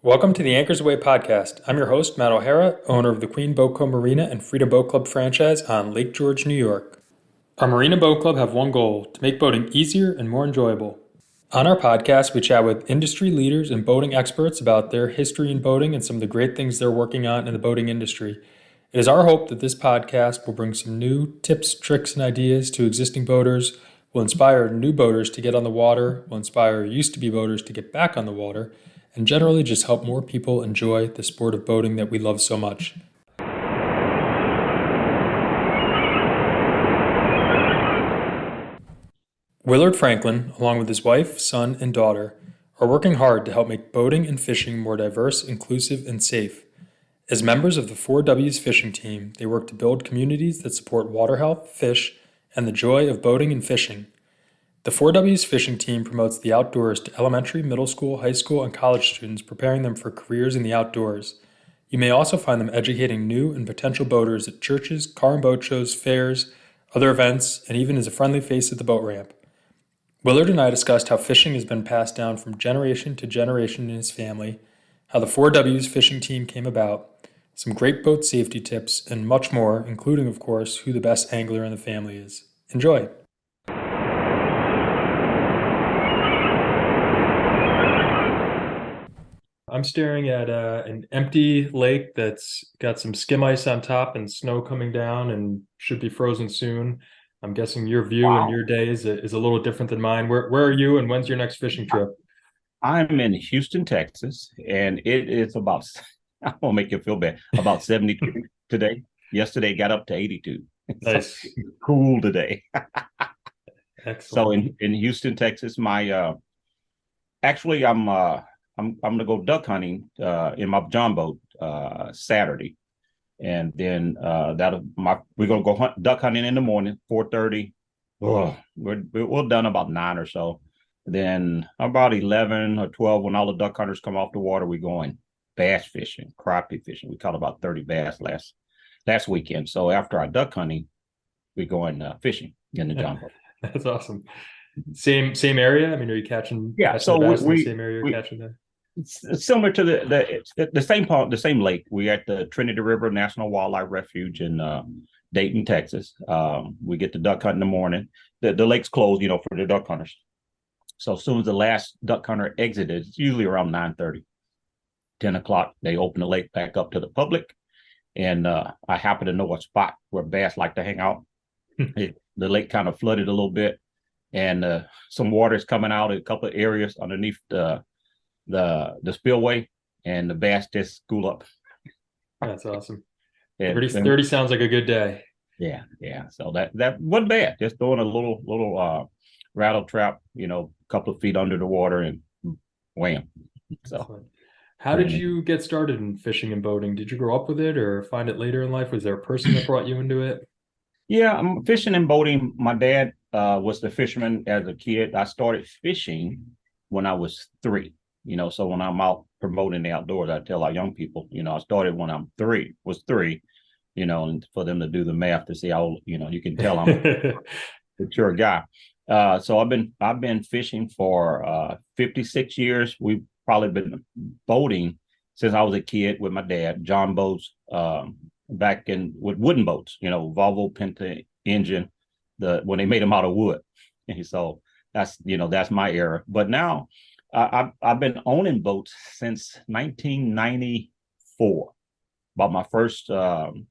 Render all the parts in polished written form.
Welcome to the Anchors Away podcast. I'm your host, Matt O'Hara, owner of the Queen Boat Co. Marina and Freedom Boat Club franchise on Lake George, New York. Our Marina Boat Club have one goal: to make boating easier and more enjoyable. On our podcast, we chat with industry leaders and boating experts about their history in boating and some of the great things they're working on in the boating industry. It is our hope that this podcast will bring some new tips, tricks, and ideas to existing boaters, will inspire new boaters to get on the water, will inspire used-to-be boaters to get back on the water, and generally just help more people enjoy the sport of boating that we love so much. Willard Franklin, along with his wife, son, and daughter, are working hard to help make boating and fishing more diverse, inclusive, and safe. As members of the 4Ws fishing team, they work to build communities that support water health, fish, and the joy of boating and fishing. The 4Ws fishing team promotes the outdoors to elementary, middle school, high school, and college students, preparing them for careers in the outdoors. You may also find them educating new and potential boaters at churches, car and boat shows, fairs, other events, and even as a friendly face at the boat ramp. Willard and I discussed how fishing has been passed down from generation to generation in his family, how the 4Ws fishing team came about, some great boat safety tips, and much more, including, of course, who the best angler in the family is. Enjoy! I'm staring at an empty lake that's got some skim ice on top and snow coming down and should be frozen soon. I'm guessing your view and Wow. your day is a little different than mine. Where are you and when's your next fishing trip? I'm in Houston, Texas, and it is about, I won't make you feel bad, about 72 today. Yesterday got up to 82. So Nice. it's cool today. So Excellent. in Houston, Texas, my actually I'm gonna go duck hunting in my John boat Saturday. And then we're gonna go duck hunting in the morning, 4:30. Oh, we're done about 9 or so. Then about 11 or 12, when all the duck hunters come off the water, we're going bass fishing, crappie fishing. We caught about 30 bass last weekend. So after our duck hunting, we're going fishing in the John boat. That's awesome. Same area? I mean, are you catching Yeah. catching the So bass in the same area you're we catching the? it's similar to the same part, the same lake. We're at the Trinity River National Wildlife Refuge in Dayton, Texas. We get the duck hunt in the morning. The lake's closed, for the duck hunters. So as soon as the last duck hunter exited, it's usually around 9:30, 10 o'clock, they open the lake back up to the public. And I happen to know a spot where bass like to hang out. The lake kind of flooded a little bit, and some water is coming out in a couple of areas underneath the spillway, and the bass just school up. That's awesome. And 30 sounds like a good day. yeah. So that wasn't bad. Just throwing a little rattle trap, a couple of feet under the water, and wham. So Excellent. How did you get started in fishing and boating? Did you grow up with it or find it later in life? Was there a person that brought you into it? yeah, I'm fishing and boating. My dad was the fisherman as a kid. I started fishing when I was 3. So when I'm out promoting the outdoors, I tell our young people, I started when was 3, and for them to do the math to see how old, you can tell I'm a mature guy. So I've been fishing for 56 years. We've probably been boating since I was a kid with my dad, John boats, back in with wooden boats, Volvo Penta engine, when they made them out of wood. And so that's my era. But now I've been owning boats since 1994. Bought my first Cajun.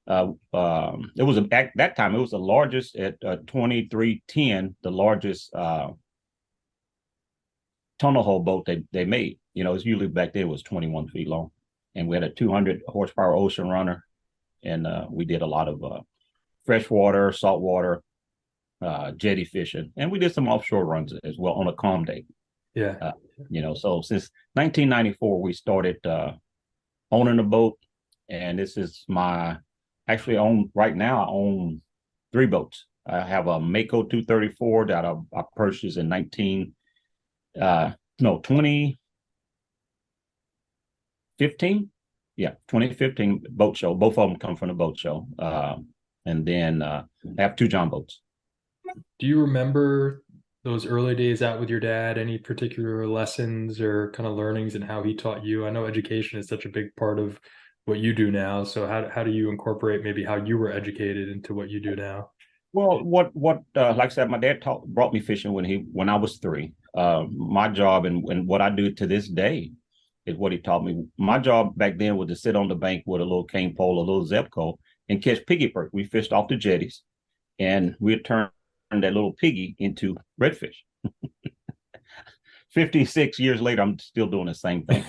It was at that time it was the largest at 2310, the largest tunnel hole boat they made. It's usually back then it was 21 feet long, and we had a 200 horsepower ocean runner, and we did a lot of freshwater, saltwater, jetty fishing, and we did some offshore runs as well on a calm day. Yeah. So since 1994 we started owning a boat, and this is my actually own right now. I own 3 boats. I have a Mako 234 that I purchased in 2015. Yeah, 2015 boat show. Both of them come from the boat show. And then I have 2 John boats. Do you remember those early days out with your dad, any particular lessons or kind of learnings and how he taught you? I know education is such a big part of what you do now. So how do you incorporate maybe how you were educated into what you do now? Well, like I said, my dad brought me fishing when I was three. My job and what I do to this day is what he taught me. My job back then was to sit on the bank with a little cane pole, a little Zebco, and catch piggy perch. We fished off the jetties, and we'd turn that little piggy into redfish. 56 years later, I'm still doing the same thing.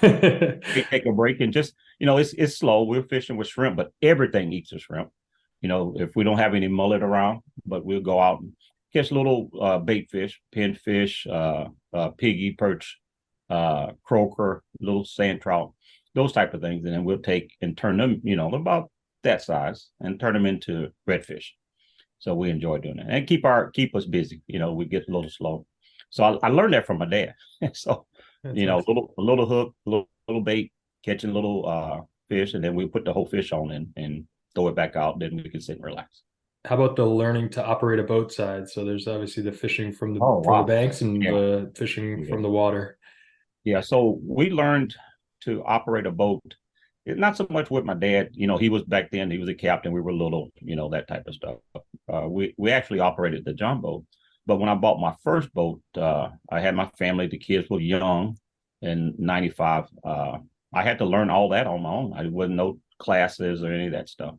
We take a break and just, it's slow. We're fishing with shrimp, but everything eats a shrimp. If we don't have any mullet around, but we'll go out and catch little bait fish, pinfish, piggy, perch, croaker, little sand trout, those type of things. And then we'll take and turn them, about that size and turn them into redfish. So we enjoy doing that and keep us busy. We get a little slow. So I learned that from my dad. So, That's awesome. a little hook, little bait, catching little fish, and then we put the whole fish on and throw it back out. Then we can sit and relax. How about the learning to operate a boat side? So there's obviously the fishing Oh, from the wow. banks and Yeah. the fishing Yeah. from the water. Yeah. So we learned to operate a boat. Not so much with my dad. He was back then, he was a captain. We were little, that type of stuff. We actually operated the John boat. But when I bought my first boat, I had my family, the kids were young in 95. I had to learn all that on my own. I wasn't no classes or any of that stuff.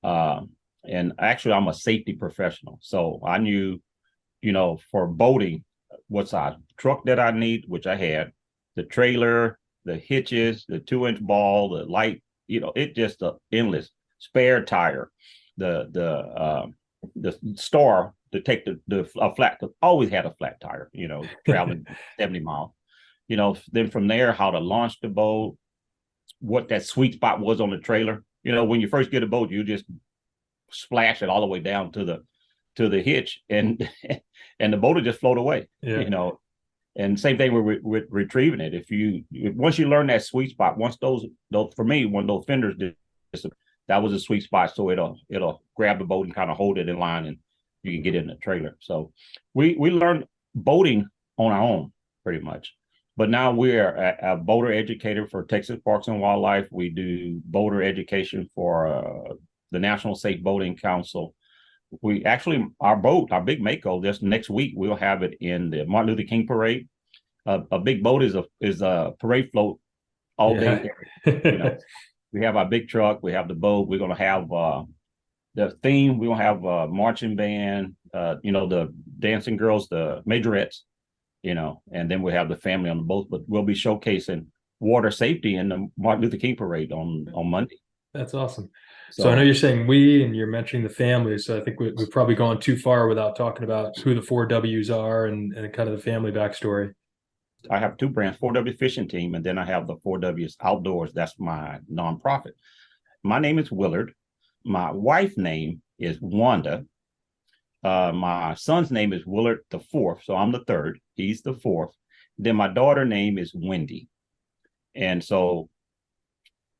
Uh, and actually, I'm a safety professional. So I knew, for boating, what size truck that I need, which I had, the trailer, the hitches, the 2-inch ball, the light, it just endless spare tire, the star to take the flat, always had a flat tire, traveling 70 miles. Then from there, how to launch the boat, what that sweet spot was on the trailer. When you first get a boat, you just splash it all the way down to the hitch, and and the boat will just float away. Yeah. And same thing with retrieving it. Once you learn that sweet spot, once those for me, when those fenders did, that was a sweet spot. So it'll grab the boat and kind of hold it in line, and you can get it in the trailer. So we learned boating on our own pretty much. But now we're a boater educator for Texas Parks and Wildlife. We do boater education for the National Safe Boating Council. We actually, our big Mako, this next week, we'll have it in the Martin Luther King Parade. A big boat is a parade float all day. We have our big truck, we have the boat. We're going to have the theme. We're going to have a marching band, the dancing girls, the majorettes, and then we'll have the family on the boat. But we'll be showcasing water safety in the Martin Luther King Parade on Monday. That's awesome. So I know you're saying we, and you're mentioning the family. So I think we've probably gone too far without talking about who the 4Ws are and kind of the family backstory. I have two brands, 4W Fishing Team, and then I have the 4Ws Outdoors. That's my nonprofit. My name is Willard. My wife's name is Wanda. My son's name is Willard the fourth. So I'm the third. He's the fourth. Then my daughter's name is Wendy. And so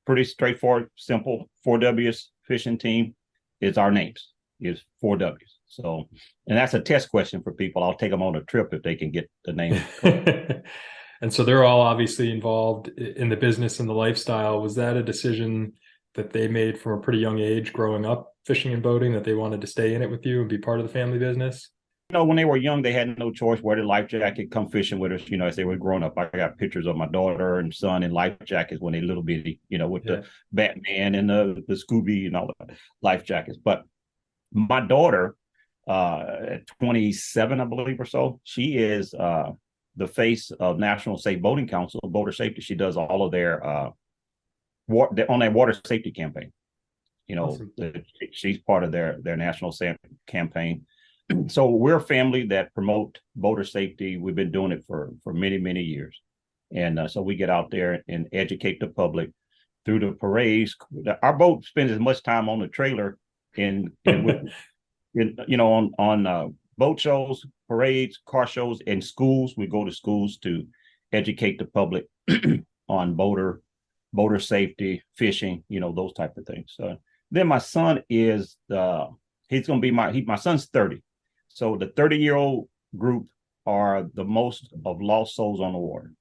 pretty straightforward, simple. 4Ws Fishing Team is our names, is 4Ws. So, and that's a test question for people. I'll take them on a trip if they can get the name. And so they're all obviously involved in the business and the lifestyle. Was that a decision that they made from a pretty young age growing up fishing and boating, that they wanted to stay in it with you and be part of the family business? When they were young, they had no choice. Wear the life jacket, come fishing with us, as they were growing up. I got pictures of my daughter and son in life jackets when they little bitty, with the Batman and the Scooby and all the life jackets. But my daughter, at 27, I believe, or so, she is the face of National Safe Boating Council, Boater Safety. She does all of their on that water safety campaign. Awesome. She's part of their national campaign. So we're a family that promote boater safety. We've been doing it for many, many years. And so we get out there and educate the public through the parades. Our boat spends as much time on the trailer on boat shows, parades, car shows, and schools. We go to schools to educate the public on boater safety, fishing, those type of things. So then my son is he's going to be my son's 30. So the 30-year-old group are the most of lost souls on the water,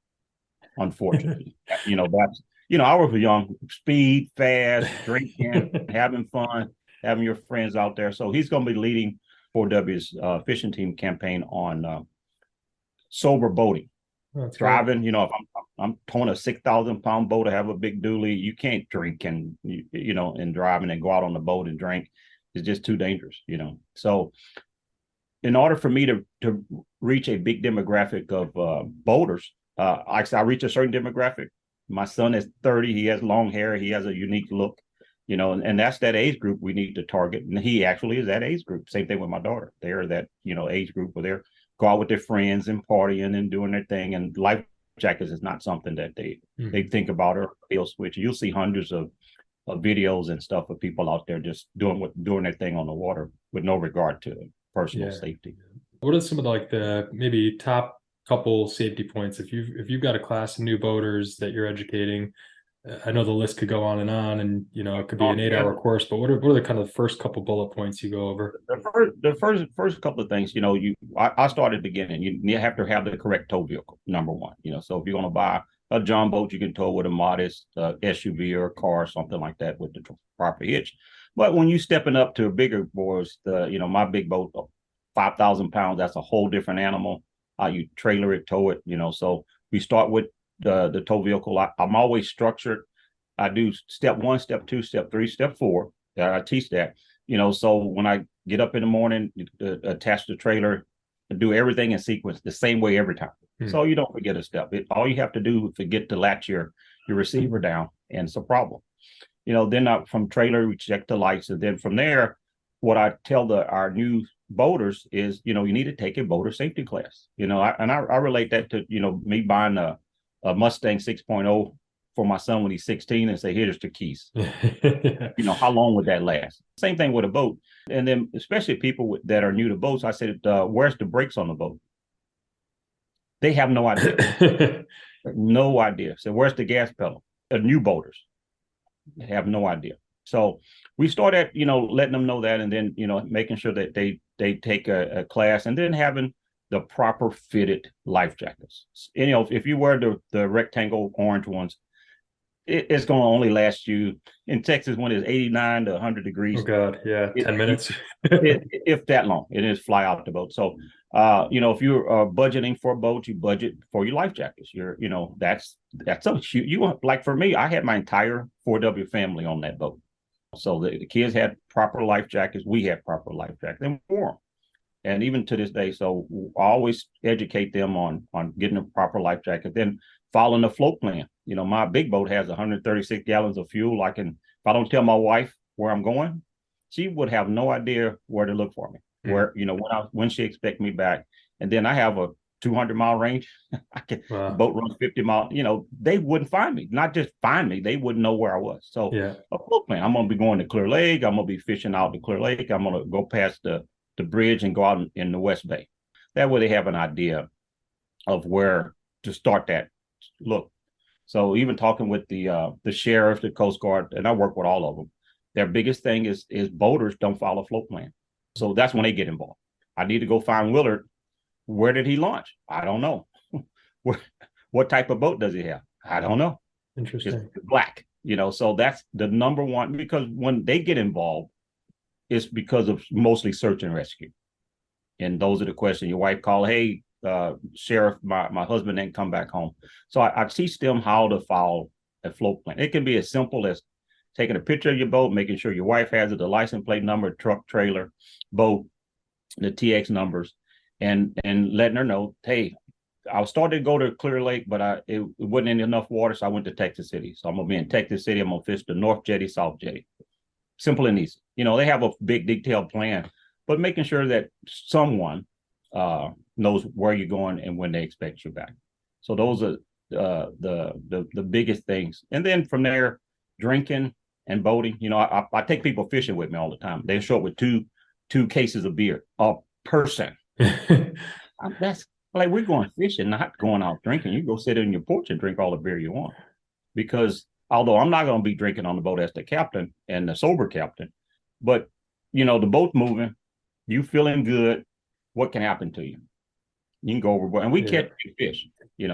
unfortunately. That's, I was young, speed, fast, drinking, having fun, having your friends out there. So he's going to be leading 4W's fishing team campaign on sober boating. That's driving, right. If I'm towing a 6,000 pound boat, I have a big dually. You can't drink and drive and go out on the boat and drink. It's just too dangerous, So in order for me to reach a big demographic of boaters, I reach a certain demographic. My son is 30. He has long hair. He has a unique look, and that's that age group we need to target. And he actually is that age group. Same thing with my daughter. They're that, age group where they're go out with their friends and partying and doing their thing. And life jackets is not something that they think about or they'll switch. You'll see hundreds of videos and stuff of people out there just doing their thing on the water with no regard to personal safety. What are some of the maybe top couple safety points if you've got a class of new boaters that you're educating? I know the list could go on, and it could be an 8-hour course, but what are the kind of the first couple bullet points you go over? The first couple of things, I started beginning. You have to have the correct tow vehicle, number one. So if you're going to buy a John boat, you can tow with a modest SUV or a car or something like that with the proper hitch. But when you're stepping up to bigger boats, my big boat, 5,000 pounds, that's a whole different animal. You trailer it, tow it, So we start with the tow vehicle. I'm always structured. I do step 1, step 2, step 3, step 4. I teach that, So when I get up in the morning, attach the trailer, do everything in sequence the same way every time. So you don't forget a step. All you have to do is forget to latch your receiver down, and it's a problem. Then from trailer, we check the lights, and then from there, what I tell our new boaters is, you need to take a boater safety class. I relate that to me buying a Mustang 6.0 for my son when he's 16 and say, here's the keys. How long would that last? Same thing with a boat. And then especially people that are new to boats, I said, where's the brakes on the boat? They have no idea. No idea. So where's the gas pedal? New boaters have no idea. So we started, letting them know that, and then, making sure that they take a class, and then having the proper fitted life jackets. If you wear the rectangle orange ones, it's going to only last you in Texas when it's 89 to 100 degrees. Oh God, yeah, 10 minutes. If that long, it is fly out the boat. So, if you're budgeting for a boat, you budget for your life jackets. That's a huge. Like for me, I had my entire 4W family on that boat. So the kids had proper life jackets. We had proper life jackets and wore them. And even to this day, so I always educate them on getting a proper life jacket, then following the float plan. My big boat has 136 gallons of fuel. If I don't tell my wife where I'm going, she would have no idea where to look for me, where, when she expect me back. And then I have a 200-mile range. The boat runs 50 miles. They wouldn't find me. Not just find me, they wouldn't know where I was. So a float plan. I'm going to be going to Clear Lake. I'm going to be fishing out to Clear Lake. I'm going to go past the bridge and go out in the West Bay. That way they have an idea of where to start that look. So even talking with the sheriff, the Coast Guard, and I work with all of them, their biggest thing is boaters don't follow a float plan. So that's when they get involved. I need to go find Willard. Where did he launch? I don't know. What type of boat does he have? I don't know. Interesting. It's black, so that's the number one, because when they get involved, it's because of mostly search and rescue. And those are the questions. Your wife called, hey, sheriff, my husband didn't come back home. So I teach them how to follow a float plan. It can be as simple as taking a picture of your boat, making sure your wife has it, the license plate number, truck, trailer, boat, the TX numbers, and letting her know, hey, I was starting to go to Clear Lake, but it wasn't in enough water, so I went to Texas City. So I'm going to be in Texas City. I'm going to fish the North Jetty, South Jetty. Simple and easy. They have a big detailed plan, but making sure that someone knows where you're going and when they expect you back. So those are the biggest things. And then from there, drinking and boating. I take people fishing with me all the time. They show up with two cases of beer a person. That's like, we're going fishing, not going out drinking. You go sit in your porch and drink all the beer you want. Because although I'm not going to be drinking on the boat as the captain and the sober captain, but the boat's moving, you feeling good, what can happen to you? You can go overboard, and we catch big fish.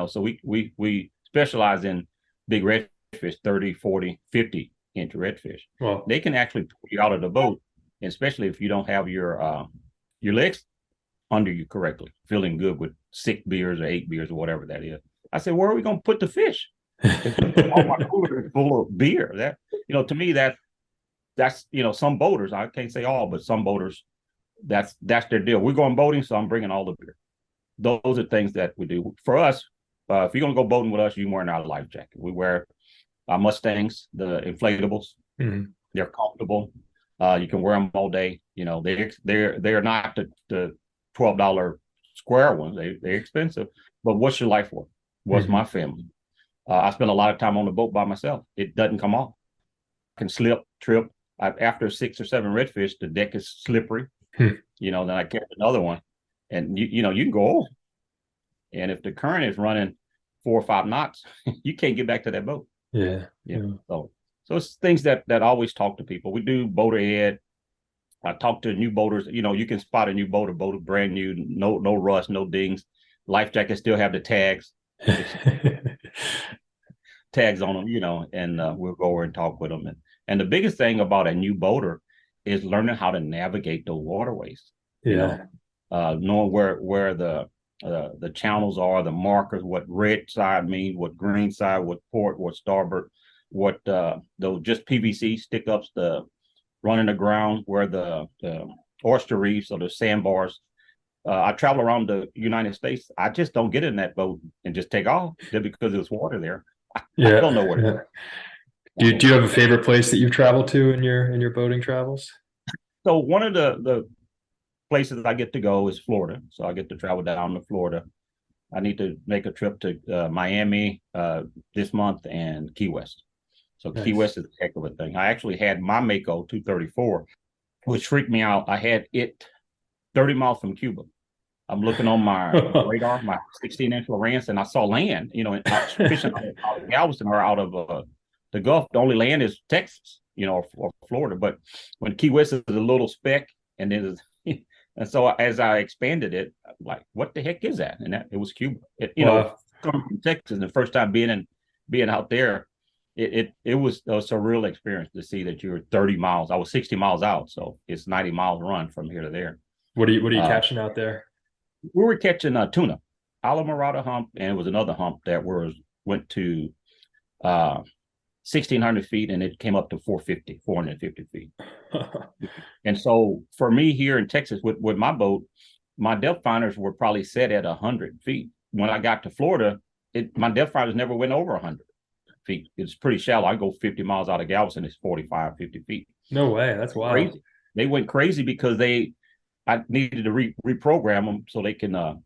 So we specialize in big redfish, 30, 40, 50-inch redfish. Well, they can actually pull you out of the boat, especially if you don't have your legs under you correctly, feeling good with 6 beers or 8 beers or whatever that is. I said, where are we going to put the fish? All my cooler is full of beer. That, to me, that's some boaters, I can't say all, but some boaters, that's their deal. We're going boating, so I'm bringing all the beer. Those are things that we do. For us, if you're going to go boating with us, you're wearing our life jacket. We wear our Mustangs, the inflatables. mm-hmm. They're comfortable. You can wear them all day. They're not the $12 square ones. They're expensive. But what's your life worth? What's my family? I spend a lot of time on the boat by myself. It doesn't come off. I can slip, trip. After 6 or 7 redfish, the deck is slippery. Then I catch another one, and you can go over. And if the current is running 4 or 5 knots, you can't get back to that boat. Yeah. So it's things that always talk to people. We do boater ed. I talk to new boaters. You can spot a new boat brand new, no rust, no dings. Life jackets still have the tags. Tags on them, and we'll go over and talk with them. And the biggest thing about a new boater is learning how to navigate those waterways. Knowing where the channels are, the markers, what red side means, what green side, what port, what starboard, what those just PVC stick ups, the running the ground, where the oyster reefs or the sandbars. I travel around the United States. I just don't get in that boat and just take off just because there's water there. I don't know where. Do you have a favorite place that you've traveled to in your boating travels? So one of the places I get to go is Florida. So I get to travel down to Florida. I need to make a trip to Miami this month and Key West. So nice. Key West is a heck of a thing. I actually had my Mako 234, which freaked me out. I had it 30 miles from Cuba. I'm looking on my radar, my 16-inch Lowrance, and I saw land, and I was fishing out of Galveston or out of the Gulf. The only land is Texas, or Florida. But when Key West is a little speck, and then and so as I expanded it, I'm like, what the heck is that? And it was Cuba. Coming from Texas, the first time being out there, it was a surreal experience to see that you're 30 miles. I was 60 miles out, so it's 90 miles run from here to there. What are you catching out there? We were catching tuna, Alamorada hump, and it was another hump that went to 1,600 feet, and it came up to 450 feet. And so for me here in Texas with my boat, my depth finders were probably set at 100 feet. When I got to Florida, my depth finders never went over 100 feet. It's pretty shallow. I go 50 miles out of Galveston, it's 45, 50 feet. No way. That's wild. Crazy. They went crazy because I needed to reprogram them so they can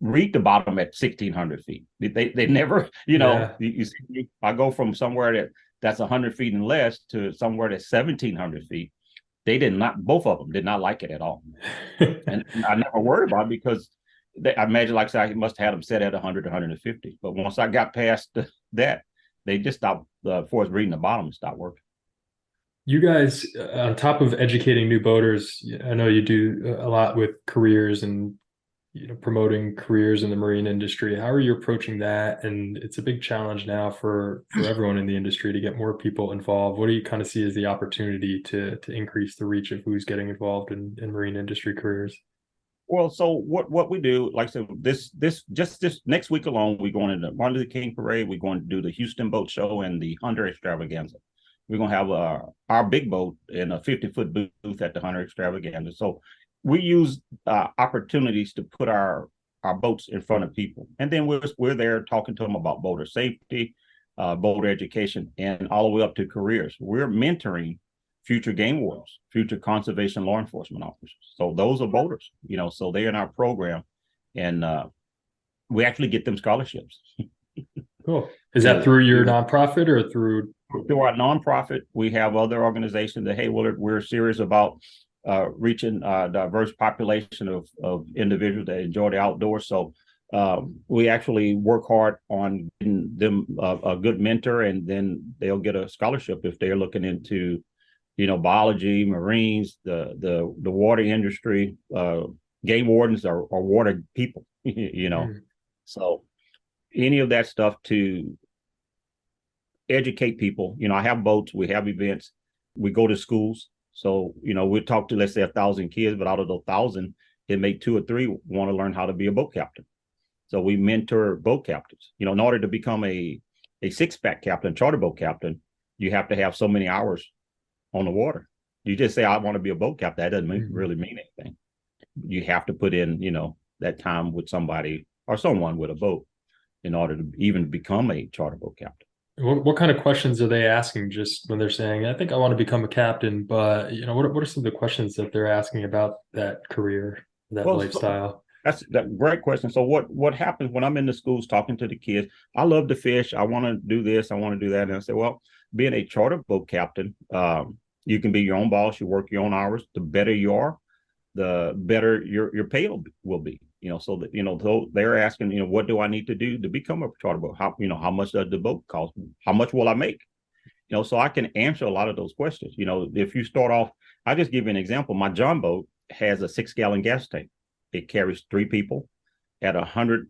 read the bottom at 1,600 feet. They never, you see, I go from somewhere that's 100 feet and less to somewhere that's 1,700 feet. Both of them did not like it at all. And I never worried about it because I imagine, like I said, I must have had them set at 100, 150. But once I got past that, they just stopped, for us reading the bottom, and stopped working. You guys, on top of educating new boaters, I know you do a lot with careers and promoting careers in the marine industry. How are you approaching that? And it's a big challenge now for everyone in the industry to get more people involved. What do you kind of see as the opportunity to increase the reach of who's getting involved in marine industry careers? Well, so what we do, like I said, this next week alone, we're going to the Martin Luther King Parade. We're going to do the Houston Boat Show and the Hunter Extravaganza. We're going to have our big boat in a 50-foot booth at the Hunter Extravaganza. So we use opportunities to put our boats in front of people. And then we're there talking to them about boater safety, boater education, and all the way up to careers. We're mentoring future game wardens, future conservation law enforcement officers. So those are boaters, so they're in our program. And we actually get them scholarships. Cool. Is that through your nonprofit or through our nonprofit? We have other organizations that, hey, Willard, we're serious about reaching a diverse population of individuals that enjoy the outdoors. So we actually work hard on getting them a good mentor, and then they'll get a scholarship if they're looking into, biology, marines, the water industry, game wardens, or water people. you know. Mm. So any of that stuff to educate people. I have boats, we have events, we go to schools. So, we talk to, let's say, 1,000 kids, but out of those 1,000, it may 2 or 3 want to learn how to be a boat captain. So we mentor boat captains. In order to become a six-pack captain, charter boat captain, you have to have so many hours on the water. You just say, I want to be a boat captain. That doesn't really mean anything. You have to put in, that time with somebody or someone with a boat in order to even become a charter boat captain. What kind of questions are they asking just when they're saying, I think I want to become a captain, but what are some of the questions that they're asking about that career, that lifestyle? That's that great question. So what happens when I'm in the schools talking to the kids? I love to fish. I want to do this. I want to do that. And I say, well, being a charter boat captain, you can be your own boss. You work your own hours. The better you are, the better your pay will be. So that they're asking, what do I need to do to become a charter boat? How much does the boat cost? How much will I make? So I can answer a lot of those questions. If you start off, I'll just give you an example. My John boat has a 6-gallon gas tank. It carries 3 people at $150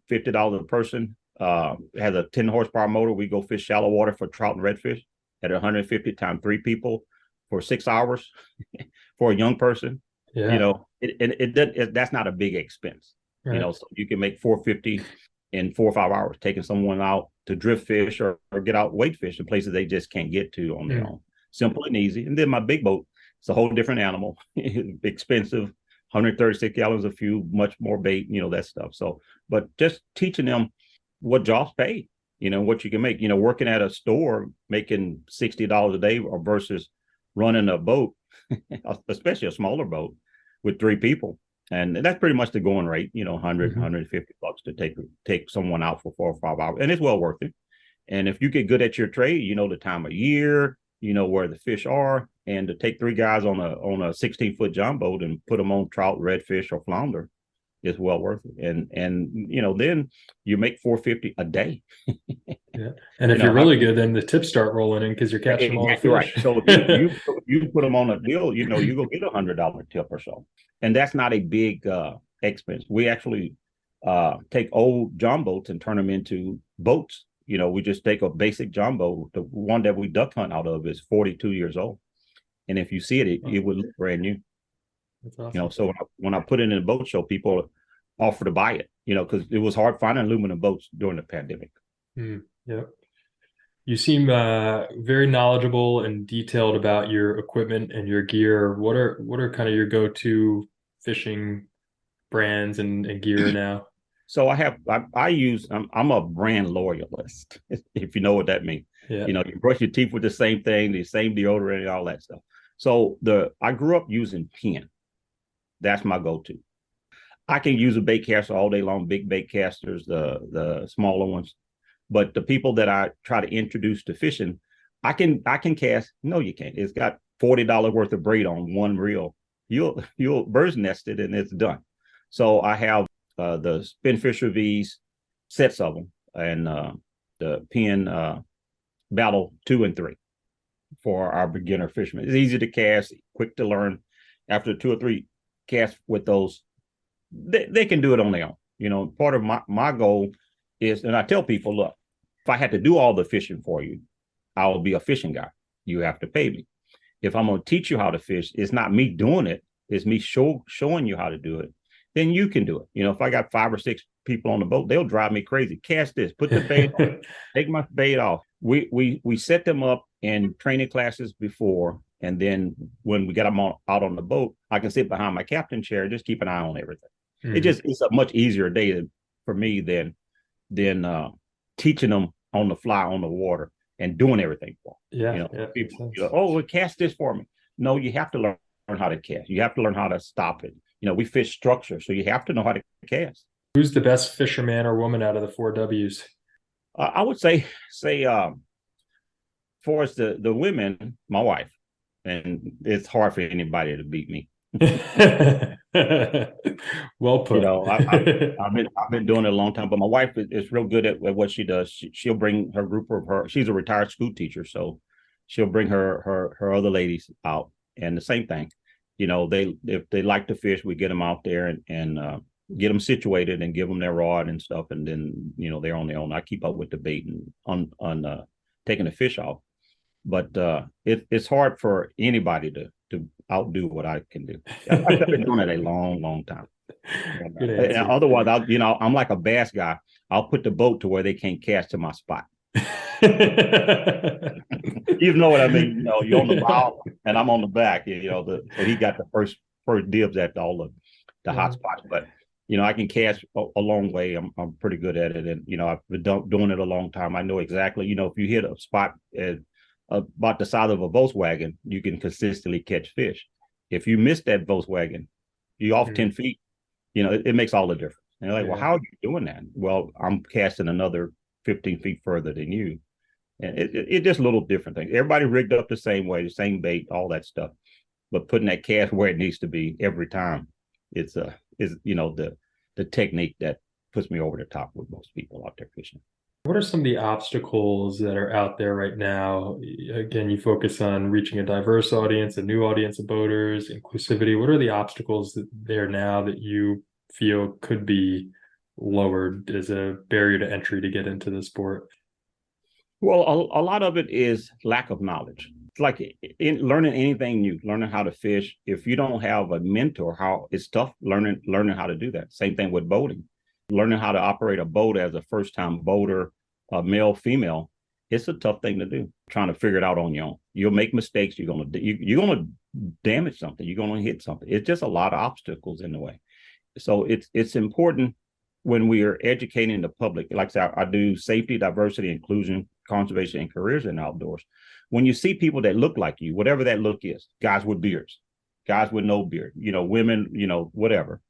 a person. It has a 10 horsepower motor. We go fish shallow water for trout and redfish at 150 times 3 people for 6 hours for a young person. Yeah. That's not a big expense. Right. So you can make 450 in 4 or 5 hours, taking someone out to drift fish or get out weight fish in places they just can't get to on their own. Simple and easy. And then my big boat, it's a whole different animal, expensive, 136 gallons of fuel, much more bait, that stuff. So, but just teaching them what jobs pay, what you can make, working at a store, making $60 a day versus running a boat, especially a smaller boat with 3 people. And that's pretty much the going rate, 100, $150 to take someone out for 4 or 5 hours. And it's well worth it. And if you get good at your trade, the time of year, where the fish are, and to take 3 guys on a 16-foot John boat and put them on trout, redfish, or flounder is well worth it. And then you make 450 a day. Yeah. And if you're really good, then the tips start rolling in because you're catching all the fish. Right. So if you put them on a deal, you go get $100 tip or so. And that's not a big expense. We actually take old John boats and turn them into boats. We just take a basic John boat. The one that we duck hunt out of is 42 years old. And if you see it would look brand new. That's awesome. So when I put it in a boat show, people offer to buy it, because it was hard finding aluminum boats during the pandemic. Yeah. You seem very knowledgeable and detailed about your equipment and your gear. What are kind of your go-to fishing brands and gear now? So I'm a brand loyalist, if you know what that means. Yeah. You brush your teeth with the same thing, the same deodorant and all that stuff. So I grew up using Penn. That's my go-to. I can use a bait caster all day long, big bait casters, the smaller ones. But the people that I try to introduce to fishing, I can cast. No, you can't. It's got $40 worth of braid on one reel. You'll bird's nest it and it's done. So I have the Spinfisher V's, sets of them, and the Penn Battle 2 and 3 for our beginner fishermen. It's easy to cast, quick to learn. After 2 or 3 casts with those, they can do it on their own. Part of my goal is, and I tell people, look, if I had to do all the fishing for you, I will be a fishing guy. You have to pay me. If I'm going to teach you how to fish, it's not me doing it. It's me showing you how to do it. Then you can do it. If I got 5 or 6 people on the boat, they'll drive me crazy. Cast this, put the bait on, take my bait off. We set them up in training classes before. And then when we get them out on the boat, I can sit behind my captain chair, just keep an eye on everything. It's a much easier day for me than teaching them on the fly on the water and doing everything for them. People, well, cast this for me. No, you have to learn how to cast. You have to learn how to stop it. We fish structure, so you have to know how to cast. Who's the best fisherman or woman out of the 4 Ws? I would say for us the women, my wife, and it's hard for anybody to beat me. Well put. I've been doing it a long time, but my wife is real good at what she does. She'll bring her group of her. She's a retired school teacher, so she'll bring her other ladies out, and the same thing. If they like to fish, we get them out there, and get them situated and give them their rod and stuff, and then they're on their own. I keep up with the bait and on taking the fish off, but it's hard for anybody to outdo what I can do. I've been doing it a long time. Good answer. Otherwise, I'm like a bass guy. I'll put the boat to where they can't cast to my spot. You know what I mean? You're on the bow and I'm on the back. So he got the first dibs at all the hot spots. But I can cast a long way. I'm pretty good at it, and I've been doing it a long time. I know exactly. If you hit a spot about the size of a Volkswagen, you can consistently catch fish. If you miss that Volkswagen, you off 10 feet. It makes all the difference. And they're like, well, how are you doing that? Well, I'm casting another 15 feet further than you. And it just little different things. Everybody rigged up the same way, the same bait, all that stuff. But putting that cast where it needs to be every time, is the technique that puts me over the top with most people out there fishing. What are some of the obstacles that are out there right now? Again, you focus on reaching a diverse audience, a new audience of boaters, inclusivity. What are the obstacles there now that you feel could be lowered as a barrier to entry to get into the sport? Well, a lot of it is lack of knowledge. It's like learning anything new, learning how to fish. If you don't have a mentor, it's tough learning how to do that. Same thing with boating. Learning how to operate a boat as a first-time boater, male, female, it's a tough thing to do. Trying to figure it out on your own. You'll make mistakes. You're gonna damage something. You're gonna hit something. It's just a lot of obstacles in the way. So it's important when we are educating the public. Like I said, I do safety, diversity, inclusion, conservation, and careers in outdoors. When you see people that look like you, whatever that look is, guys with beards, guys with no beard, women, whatever,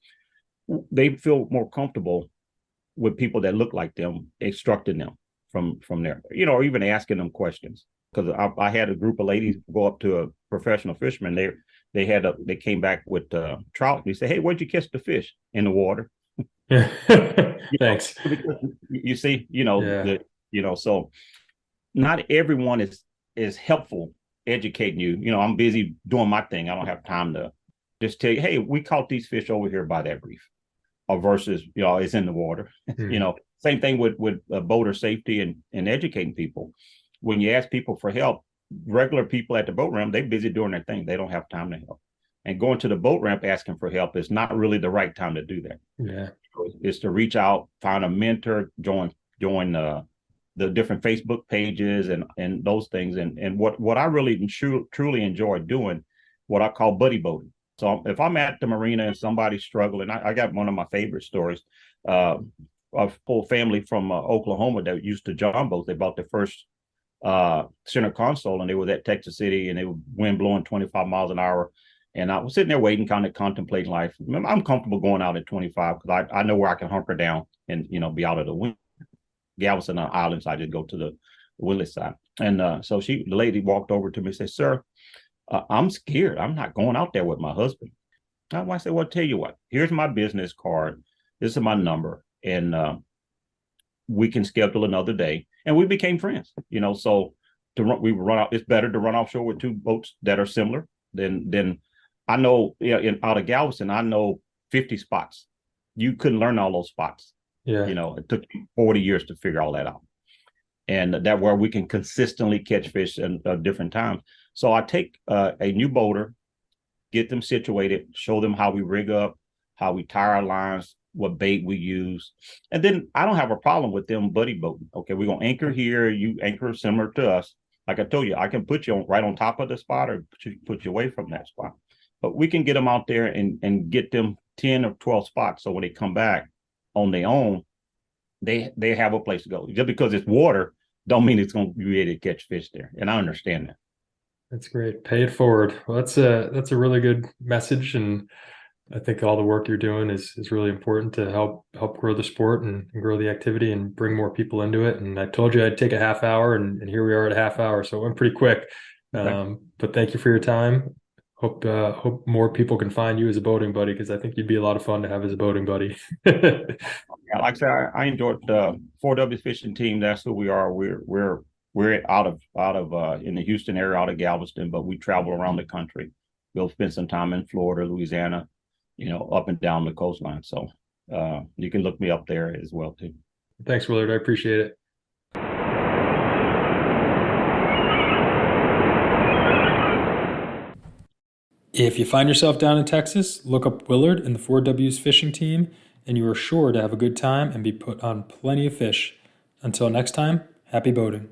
they feel more comfortable with people that look like them, instructing them from there, or even asking them questions. Because I had a group of ladies go up to a professional fisherman. They came back with trout. They said, "Hey, where'd you catch the fish?" "In the water." Thanks. You see, so not everyone is helpful educating you. I'm busy doing my thing. I don't have time to just tell you, "Hey, we caught these fish over here by that reef," or versus, it's in the water. Same thing with boater safety and educating people. When you ask people for help, regular people at the boat ramp, they're busy doing their thing. They don't have time to help. And going to the boat ramp asking for help is not really the right time to do that. Yeah. It's to reach out, find a mentor, join the different Facebook pages and those things. And what I really truly enjoy doing, what I call buddy boating. So if I'm at the marina and somebody's struggling, I got one of my favorite stories. A whole family from Oklahoma that used to john boats. They bought their first center console, and they was at Texas City, and they were wind blowing 25 miles an hour. And I was sitting there waiting, kind of contemplating life. I'm comfortable going out at 25 because I know where I can hunker down and be out of the wind. Galveston Island, so I just go to the Willard side. And so the lady walked over to me and said, "Sir, I'm scared. I'm not going out there with my husband." I said, "Well, tell you what, here's my business card. This is my number. And we can schedule another day." And we became friends, so we run out. It's better to run offshore with two boats that are similar than I know, out of Galveston, I know 50 spots. You couldn't learn all those spots. Yeah. It took 40 years to figure all that out. And that where we can consistently catch fish at different times. So I take a new boater, get them situated, show them how we rig up, how we tie our lines, what bait we use. And then I don't have a problem with them buddy boating. Okay, we're going to anchor here. You anchor similar to us. Like I told you, I can put you right on top of the spot or put you away from that spot. But we can get them out there and get them 10 or 12 spots. So when they come back on their own, they have a place to go. Just because it's water don't mean it's going to be able to catch fish there. And I understand that. That's great. Pay it forward. Well, that's a really good message. And I think all the work you're doing is really important to help grow the sport and grow the activity and bring more people into it. And I told you I'd take a half hour, and here we are at a half hour. So it went pretty quick. But thank you for your time. Hope more people can find you as a boating buddy, because I think you'd be a lot of fun to have as a boating buddy. Yeah, like I said, I enjoyed the 4W fishing team. That's who we are. We're out of in the Houston area, out of Galveston, but we travel around the country. We'll spend some time in Florida, Louisiana, up and down the coastline. So You can look me up there as well too. Thanks, Willard. I appreciate it. If you find yourself down in Texas, look up Willard and the 4Ws fishing team, and you are sure to have a good time and be put on plenty of fish. Until next time, happy boating.